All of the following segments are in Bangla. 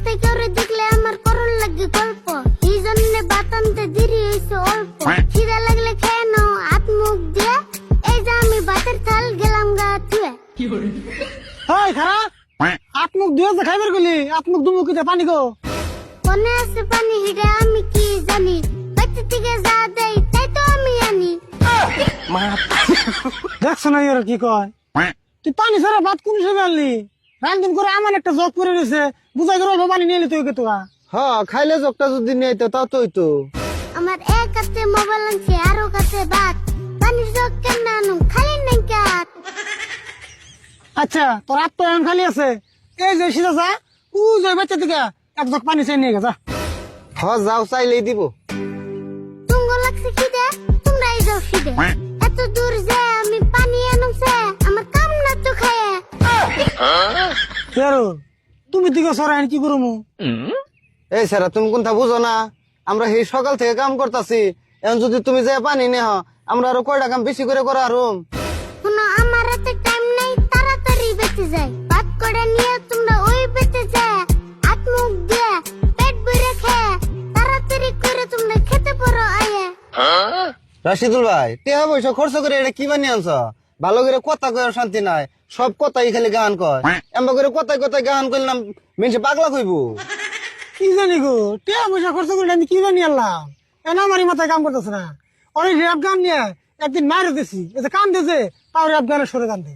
রাস্তায় কাউরে দেখলে আমার করণ লাগে গল্প, এই জন্য বাতানতে দেরি হয়েছে অল্প। খিদা লাগলে খেয়ে নাও হাত মুখ দিয়ে, এই যে আমি ভাতের থাল গেলাম গা ধুয়ে। হাই খারাপ হাত মুখ ধুয়ে যে খাইবার গেলি, হাত মুখ দুমুখিতে পানি গো। মনে আছে পানি হিটে আমি কি জানি, বাচ্চা থেকে যা দেয় তাই তো আমি আনি। দেখছো না এর কি কয়, তুই পানি ছাড়া ভাত কোন হিসেবে আনলি? রান্দিন করে আমার একটা জগ করে রয়েছে, বুঝাই করে অল্প পানি নিয়ে এলি তুই তোরা। হ্যাঁ খাইলে জগটা যদি নিয়ে আইতো তাও তো হইতো। আমার এক হাতে মোবাইল আনছে আর ও হাতে ভাত, পানির জগ কেন আনুম খালি নাই কাত। আচ্ছা তোর হাত তো এখন খালি আছে, এই যে সিধা যা ও যে বাচ্চা থেকে এক জগ পানি চাই নিয়ে গেছা। হ্যাঁ যাও চাইলেই দিব। তুঙ্গ লাগছে খিদে, তোমরাই যাও খিদে। এত দূর যে আমি পানি আনুমছে, আমার কাম না তো খায়। কেরো তুমি দিকে সরাই কি করবো? এই স্যার তুমি কোনটা বুঝো না, আমরা এই সকাল থেকে কাম করতেছি, এখন যদি তুমি যে পানি নেহ আমরা আরো কয়টা কাম বেশি করে করা আরম। শোনো আমার হাতে টাইম নাই, তাড়াতাড়ি বেঁচে যায়। ভাত করে নিয়ে তোমরা ওই বেঁচে যায়, হাত মুখ দিয়ে পেট ভরে খেয়ে তাড়াতাড়ি করে তোমরা খেতে পারো আয়ে। রাশিদুল ভাই টেহা পয়সা খরচ করে এটা কি বানিয়ে আনছ? ভালো করে কথা কয়ে শান্তি নাই, সব কথাই খালি গান কয়। এমবা করে কথায় কথায় গান করলাম মেনসে পাগলা কইব। কি জানি গো, টিয়া পয়সা খরচ করে আমি কি জানি আনলাম, এখন আমারই মাথায় কাম করতেছে না। অনেক র্যাপ গান নিয়ে একদিন মারে দিছি, এতে কান দিয়েছে তাও র্যাপ গানের সরে গান দে।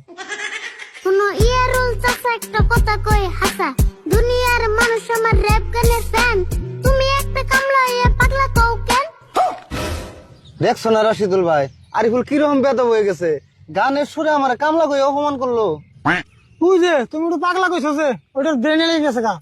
শোনো ইয়ারুল চাচা একটা কথা কই হাসা, দুনিয়ার মানুষ আমার র‍্যাপ গানের ফ্যান, তুমি একটা কামলা হয়ে পাগলা কও কেন? দেখছো না রাশিদুল ভাই আরিফুল কিরকম বেদব হয়ে গেছে, গানের সুরে আমার কামলা কই অপমান করলো। তুই যে তুমি একটু পাগলা কইছো যে ওটার ব্রেনে লেগে গেছে গা।